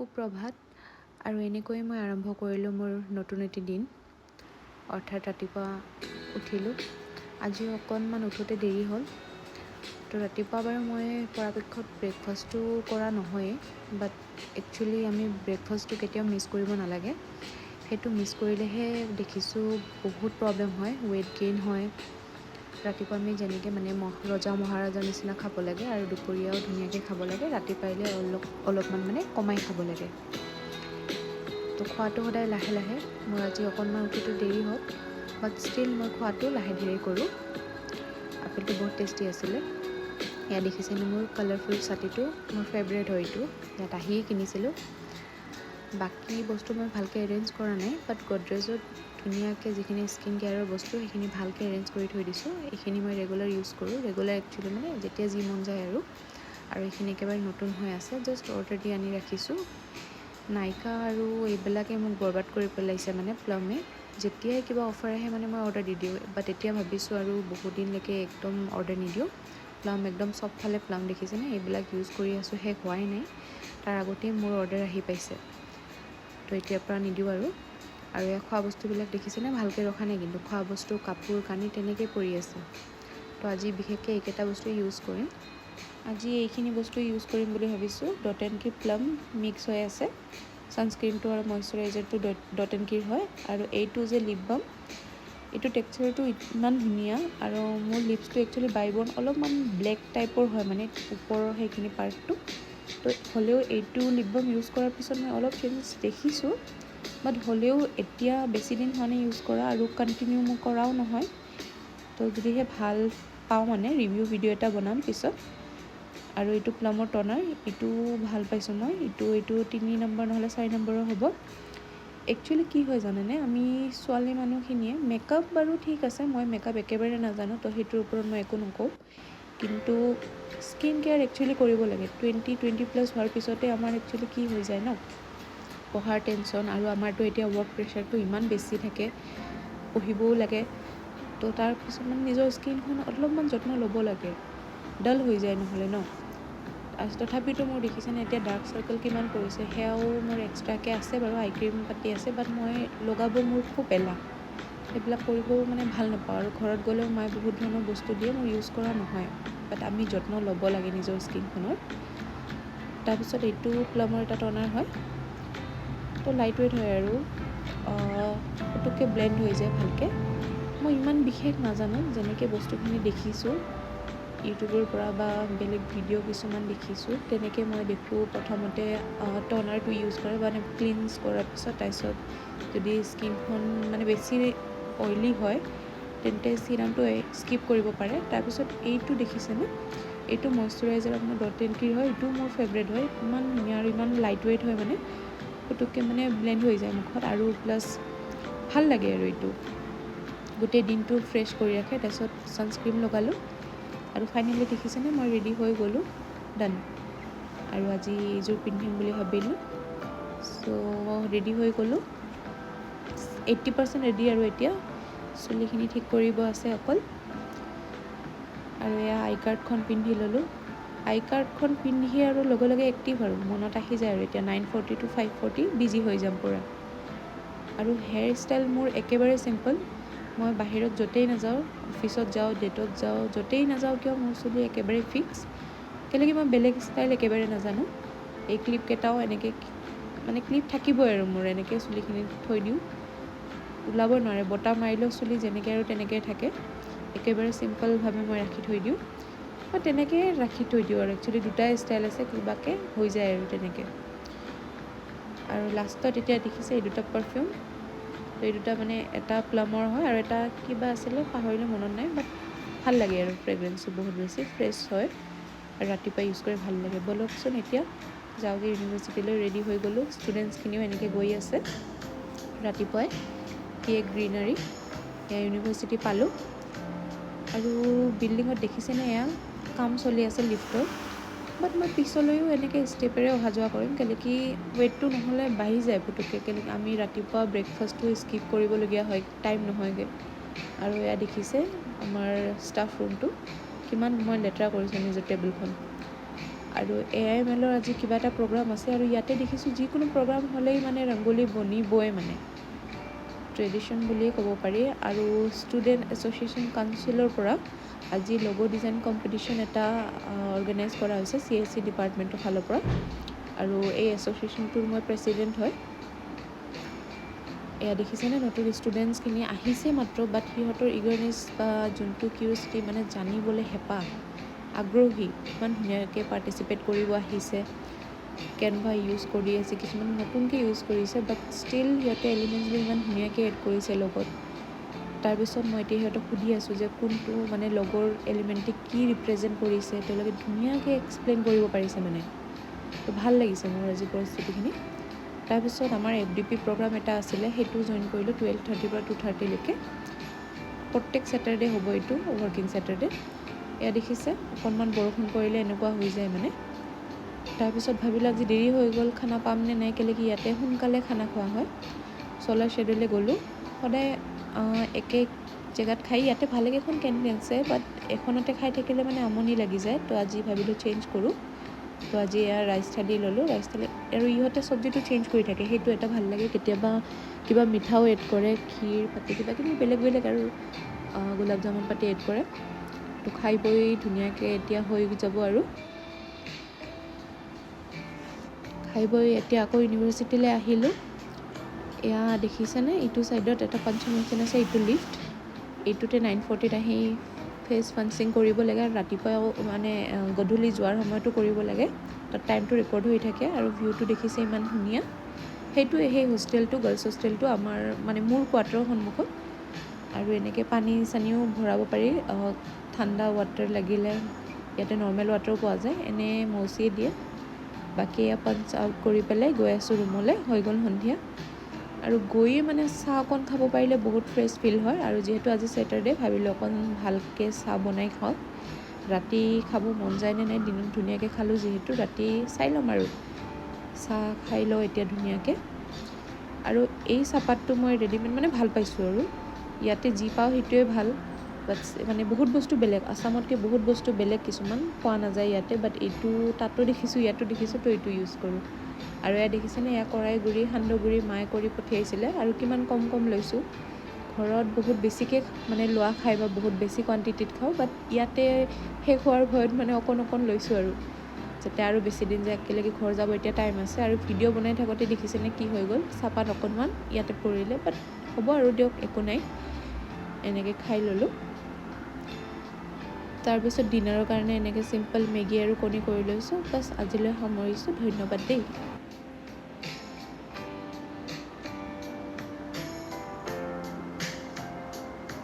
সুপ্ৰভাত আৰু এনেকৈ মই আৰম্ভ কৰিলোঁ মোৰ নতুন এটি দিন, অৰ্থাৎ ৰাতিপুৱা উঠিলোঁ। আজি অকণমান উঠোতে দেৰি হ'ল, তো ৰাতিপুৱা বাৰু মই পৰাপক্ষত ব্ৰেকফাষ্টটো কৰা নহয়েই, বাট একচুৱেলি আমি ব্ৰেকফাষ্টটো কেতিয়াও মিছ কৰিব নালাগে। সেইটো মিছ কৰিলেহে দেখিছোঁ বহুত প্ৰব্লেম হয়, ৱেইট গেইন হয়। ৰাতিপুৱা আমি যেনেকৈ ৰজা মহাৰাজাৰ নিচিনা খাব লাগে আৰু দুপৰীয়াও ধুনীয়াকৈ খাব লাগে, ৰাতি পাৰিলে অলপমান কমাই খাব লাগে। তো খোৱাটো সদায় লাহে লাহে, মোৰ আজি অকণমান উঠোতে দেৰি হ'ল, বাট ষ্টিল মই খোৱাটো লাহে ধীৰে কৰোঁ। আপেলটো বহুত টেষ্টি আছিলে। এয়া দেখিছেনে মোৰ কালাৰফুল ছাতিটো, মোৰ ফেভৰেট হয় এইটো, ইয়াত আহিয়ে কিনিছিলোঁ। বাকী বস্তু মই ভালকৈ এৰেঞ্জ কৰা নাই, বাট গডৰেজত ধুনীয়াকৈ যিখিনি স্কিন কেয়াৰৰ বস্তু সেইখিনি ভালকৈ এৰেঞ্জ কৰি থৈ দিছোঁ। এইখিনি মই ৰেগুলাৰ ইউজ কৰোঁ, ৰেগুলাৰ একচুৱেলি যেতিয়া যি মন যায় আৰু এইখিনি একেবাৰে নতুন হৈ আছে, জাষ্ট অৰ্ডাৰ দি আনি ৰাখিছোঁ। নাইকা আৰু এইবিলাকে মোক বৰবাদ কৰি পেলাইছে প্লামে। যেতিয়াই কিবা অফাৰ আহে মই অৰ্ডাৰ দি দিওঁ, বাট এতিয়া ভাবিছোঁ আৰু বহুত দিনলৈকে একদম অৰ্ডাৰ নিদিওঁ। প্লাম একদম চবফালে প্লাম দেখিছেনে, এইবিলাক ইউজ কৰি আছোঁ, শেষ হোৱাই নাই। তাৰ আগতেই মোৰ অৰ্ডাৰ আহি পাইছে, তো এতিয়াৰ পৰা নিদিওঁ আৰু এয়া খোৱা বস্তুবিলাক দেখিছেনে, ভালকৈ ৰখা নাই কিন্তু খোৱা বস্তু, কাপোৰ কানি তেনেকৈ পৰি আছে। তো আজি বিশেষকৈ এইকেইটা বস্তু ইউজ কৰিম। আজি এইখিনি বস্তু ইউজ কৰিম বুলি ভাবিছোঁ। ডট এণ্ড কি প্লাম মিক্স হৈ আছে, ছানস্ক্ৰীমটো আৰু মইশ্চাৰাইজাৰটো ডট এণ্ড কিৰ হয়, আৰু এইটো যে লিপ বাম, এইটো টেক্সচাৰটো ইমান ধুনীয়া। আৰু মোৰ লিপছটো একচুৱেলি বাইবৰ্ণ অলপমান ব্লেক টাইপৰ হয়, ওপৰৰ সেইখিনি পাৰ্টটো। তো হ'লেও এইটো লিপ বাম ইউজ কৰাৰ পিছত মই অলপ চেঞ্জ দেখিছোঁ, বাট হ'লেও এতিয়া বেছি দিন হোৱা নাই ইউজ কৰা, আৰু কণ্টিনিউ মই কৰাও নহয়। তো যদিহে ভাল পাওঁ ৰিভিউ ভিডিঅ' এটা বনাম পিছত। আৰু এইটো প্লামৰ টনাৰ, এইটো ভাল পাইছোঁ মই। এইটো 3 নম্বৰ নহ'লে 4 নম্বৰৰ হ'ব। একচুৱেলি কি হয় জানেনে, আমি ছোৱালী মানুহখিনিয়ে মেকআপ বাৰু ঠিক আছে, মই মেকআপ একেবাৰে নাজানো, তো সেইটোৰ ওপৰত মই একো নকওঁ। কিন্তু স্কিন কেয়াৰ একচুৱেলি কৰিব লাগে। 20+ হোৱাৰ পিছতে আমাৰ একচুৱেলি কি হৈ যায় ন, পঢ়াৰ টেনশ্যন, আৰু আমাৰতো এতিয়া ৱৰ্ক প্ৰেছাৰটো ইমান বেছি থাকে, পঢ়িবও লাগে। তো তাৰপিছত নিজৰ স্কিনখন অলপমান যত্ন ল'ব লাগে, ডাল হৈ যায় নহ'লে ন। তথাপিতো মোৰ দেখিছেনে এতিয়া ডাৰ্ক চাৰ্কল কিমান পৰিছে, সেয়াও মোৰ এক্সট্ৰাকৈ আছে বাৰু, আই ক্ৰীম পাতি আছে, বাট মই লগাব মোৰ খুব এলাহ, সেইবিলাক কৰিবও ভাল নাপাওঁ। আৰু ঘৰত গ'লেও মায়ে বহুত ধৰণৰ বস্তু দিয়ে, মোৰ ইউজ কৰা নহয়, বাট আমি যত্ন ল'ব লাগে নিজৰ স্কিনখনৰ। তাৰপিছত এইটো প্লামৰ এটা টনাৰ হয়, তো লাইট ৱেইট হয় আৰু পুটুককৈ ব্লেণ্ড হৈ যায় ভালকৈ। মই ইমান বিশেষ নাজানো, যেনেকৈ বস্তুখিনি দেখিছোঁ ইউটিউবৰ পৰা বা বেলেগ ভিডিঅ' কিছুমান দেখিছোঁ, তেনেকৈ মই দেখোঁ। প্ৰথমতে টনাৰটো ইউজ কৰে, ক্লিনজ কৰাৰ পিছত, তাৰপিছত যদি স্কিনখন বেছি অইলি হয় তেন্তে চিৰামটো স্কিপ কৰিব পাৰে। তাৰপিছত এইটো দেখিছেনে, এইটো মইশ্চাৰাইজাৰ আপোনাৰ ডট এণ্ড কিৰ হয়, এইটো মোৰ ফেভৰেট হয়। ইমান ধুনীয়া আৰু ইমান লাইট ৱেইট হয়, পুটুককৈ ব্লেণ্ড হৈ যায় মুখত, আৰু প্লাছ ভাল লাগে। আৰু এইটো গোটেই দিনটো ফ্ৰেছ কৰি ৰাখে। তাৰপিছত ছানস্ক্ৰীম লগালোঁ, আৰু ফাইনেলি দেখিছেনে মই ৰেডি হৈ গ'লোঁ, ডান। আৰু আজি এইযোৰ পিন্ধিম বুলি ভাবিলোঁ, চ' ৰেডি হৈ গ'লোঁ, 80% ৰেডি। আৰু এতিয়া চুলিখিনি ঠিক কৰিব আছে অকল। আৰু এয়া আই কাৰ্ডখন পিন্ধি ল'লোঁ। আই কাৰ্ডখন পিন্ধি আৰু লগে লগে এক্টিভ, আৰু মনত আহি যায় আৰু এতিয়া 9:40 to 5:40 বিজি হৈ যাম পূৰা। আৰু হেয়াৰ ষ্টাইল মোৰ একেবাৰে চিম্পল। মই বাহিৰত য'তেই নাযাওঁ, অফিচত যাওঁ, ডেটত যাওঁ, য'তেই নাযাওঁ কিয় মোৰ চুলি একেবাৰে ফিক্স। কেলেকি মই বেলেগ ষ্টাইল একেবাৰে নাজানো। এই ক্লিপকেইটাও এনেকৈ ক্লিপ থাকিবই, আৰু মোৰ এনেকৈ চুলিখিনি থৈ দিওঁ, ওলাব নোৱাৰে। বতাহ মাৰিলেও চুলি যেনেকৈ আৰু তেনেকৈ থাকে, একেবাৰে চিম্পলভাৱে মই ৰাখি থৈ দিওঁ। মই তেনেকৈ ৰাখি থৈ দিওঁ, আৰু একচুৱেলি দুটাই ষ্টাইল আছে, কিবাকৈ হৈ যায় আৰু তেনেকৈ। আৰু লাষ্টত এতিয়া দেখিছে এই দুটা পাৰফিউম, তো এই দুটা এটা প্লামৰ হয়, আৰু এটা কিবা আছিলে পাহৰিলোঁ, মনত নাই, বাট ভাল লাগে। আৰু ফ্ৰেগ্ৰেঞ্চটো বহুত বেছি ফ্ৰেছ হয়, আৰু ৰাতিপুৱা ইউজ কৰি ভাল লাগে। ব'লকচোন এতিয়া যাওঁগৈ ইউনিভাৰ্চিটিলৈ। ৰেডি হৈ গ'লোঁ, ষ্টুডেণ্টছখিনিও এনেকৈ গৈ আছে ৰাতিপুৱাই। গ্ৰীনাৰী, এয়া ইউনিভাৰ্চিটি পালোঁ। আৰু বিল্ডিঙত দেখিছেনে এয়া কাম চলি আছে লিফ্টৰ, বাট মই পিছলৈও এনেকৈ ষ্টেপেৰে অহা যোৱা কৰিম, কেলেকি ৱেইটটো নহ'লে বাঢ়ি যায় পুটুককৈ। কেলেকি আমি ৰাতিপুৱা ব্ৰেকফাষ্টটো স্কিপ কৰিবলগীয়া হয়, টাইম নহয়গৈ। আৰু এয়া দেখিছে আমাৰ ষ্টাফ ৰুমটো, কিমান মই লেতেৰা কৰিছোঁ নিজৰ টেবুলখন। আৰু AIMLৰ আজি কিবা এটা প্ৰগ্ৰাম আছে আৰু ইয়াতে দেখিছোঁ যিকোনো প্ৰগ্ৰাম হ'লেই মানে ৰংগোলী বনিবই মানে ট্ৰেডিশ্যন বুলিয়ে ক'ব পাৰি। আৰু ষ্টুডেণ্ট এছ'চিয়েশ্যন কাউন্সিলৰ পৰা আজি লগ' ডিজাইন কম্পিটিশ্যন এটা অৰ্গেনাইজ কৰা হৈছে CSE ডিপাৰ্টমেণ্টৰ ফালৰ পৰা, আৰু এই এছ'চিয়েশ্যনটোৰ মই প্ৰেছিডেণ্ট হয়। এয়া দেখিছেনে নতুন ষ্টুডেণ্টছখিনি আহিছে মাত্ৰ, বাট সিহঁতৰ ইগাৰনেছ বা যোনটো কিউৰিচিটি মানে জানিবলৈ হেঁপাহ আগ্ৰহী, ইমান ধুনীয়াকৈ পাৰ্টিচিপেট কৰিব আহিছে। কেনভা ইউজ কৰি আছে, কিছুমান নতুনকৈ ইউজ কৰিছে, বাট ষ্টিল সিহঁতে এলিমেণ্টছবোৰ ইমান ধুনীয়াকৈ এড কৰিছে লগত। তাৰপিছত মই এতিয়া সিহঁতক সুধি আছোঁ যে কোনটো মানে লগৰ এলিমেণ্টে কি ৰিপ্ৰেজেণ্ট কৰিছে, তেওঁলোকে ধুনীয়াকৈ এক্সপ্লেইন কৰিব পাৰিছে মানে। তো ভাল লাগিছে মোৰ আজি পৰিস্থিতিখিনি। তাৰপিছত আমাৰ FDP প্ৰগ্ৰাম এটা আছিলে, সেইটো জইন কৰিলোঁ 12:30 পৰা 2:30লৈকে। প্ৰত্যেক ছেটাৰডে হ'ব এইটো, ৱৰ্কিং ছেটাৰডে। এয়া দেখিছে অকণমান বৰষুণ পৰিলে এনেকুৱা হৈ যায় মানে। তাৰপিছত ভাবিলোঁ আজি দেৰি হৈ গ'ল, খানা পাম নে নাই, কেলৈ কি ইয়াতে সোনকালে খানা খোৱা হয়। চলাৰ শ্বেডুলে গ'লোঁ। সদায় একে জেগাত খাই, ইয়াতে ভালেকেইখন কেণ্টিন আছে, বাট এখনতে খাই থাকিলে মানে আমনি লাগি যায়। তো আজি ভাবিলোঁ চেঞ্জ কৰোঁ। তো আজি এয়া ৰাইচ থালি ল'লোঁ, ৰাইচ থালি। আৰু ইহঁতে চব্জিটো চেঞ্জ কৰি থাকে, সেইটো এটা ভাল লাগে। কেতিয়াবা কিবা মিঠাও এড কৰে, ক্ষীৰ পাতি কিবা কিবি বেলেগ বেলেগ আৰু গোলাপ জামুন পাতি এড কৰে। তো খাই বৈ ধুনীয়াকৈ এতিয়া হৈ যাব আৰু। খাই বৈ এতিয়া আকৌ ইউনিভাৰ্চিটিলৈ আহিলোঁ। এয়া দেখিছেনে ইটো ছাইডত এটা পাঞ্চিং মেচিন আছে, এইটো লিফ্ট। এইটোতে 9:40ত আহি ফেচ পাঞ্চিং কৰিব লাগে, আৰু ৰাতিপুৱাও মানে গধূলি যোৱাৰ সময়তো কৰিব লাগে। তাত টাইমটো ৰেকৰ্ড হৈ থাকে, আৰু ভিউটো দেখিছে ইমান ধুনীয়া। সেইটোৱে সেই হোষ্টেলটো, গাৰ্লছ হোষ্টেলটো আমাৰ মানে মোৰ কোৱাৰ্টাৰৰ সন্মুখত। আৰু এনেকৈ পানী চানীও ভৰাব পাৰি, ঠাণ্ডা ৱাটাৰ লাগিলে। ইয়াতে নৰ্মেল ৱাটাৰো পোৱা যায়, এনেই মৌচিয়ে দিয়ে। বাকী এয়া পাঞ্চ আউট কৰি পেলাই গৈ আছোঁ ৰুমলৈ, হৈ গ'ল সন্ধিয়া। আৰু গৈয়ে মানে চাহ অকণ খাব পাৰিলে বহুত ফ্ৰেছ ফিল হয়। আৰু যিহেতু আজি ছেটাৰডে, ভাবিলোঁ অকণ ভালকৈ চাহ বনাই খাওঁ। ৰাতি খাব মন যায় নে নাই, দিনত ধুনীয়াকৈ খালোঁ যিহেতু, ৰাতি চাই ল'ম আৰু। চাহ খাই লওঁ এতিয়া ধুনীয়াকৈ। আৰু এই চাহপাতটো মই ৰেডিমেড মানে ভাল পাইছোঁ আৰু। ইয়াতে যি পাওঁ সেইটোৱে ভাল, বাট মানে বহুত বস্তু বেলেগ, আছামতকৈ বহুত বস্তু বেলেগ কিছুমান পোৱা নাযায় ইয়াতে। বাট এইটো তাতো দেখিছোঁ, ইয়াতো দেখিছোঁ, তো এইটো ইউজ কৰোঁ। আৰু এয়া দেখিছেনে, এয়া কৰাই গুড়ি, সান্দহ গুড়ি মায়ে কৰি পঠিয়াইছিলে, আৰু কিমান কম কম লৈছোঁ। ঘৰত বহুত বেছিকৈ মানে লোৱা খাই বা বহুত বেছি কোৱান্টিটিত খাওঁ, বাট ইয়াতে শেষ হোৱাৰ ভয়ত মানে অকণ অকণ লৈছোঁ আৰু, যাতে আৰু বেছি দিন যায়। একেলগে ঘৰ যাব এতিয়া টাইম আছে। আৰু ভিডিঅ' বনাই থাকোঁতে দেখিছেনে কি হৈ গ'ল, চাহপাত অকণমান ইয়াতে পৰিলে, বাট হ'ব আৰু দিয়ক, একো নাই। এনেকৈ খাই ল'লোঁ। তাৰপিছত ডিনাৰৰ কাৰণে এনেকৈ চিম্পল মেগী আৰু কণী কৰি লৈছোঁ। বাছ আজিলৈ সামৰিছোঁ, ধন্যবাদ দেই।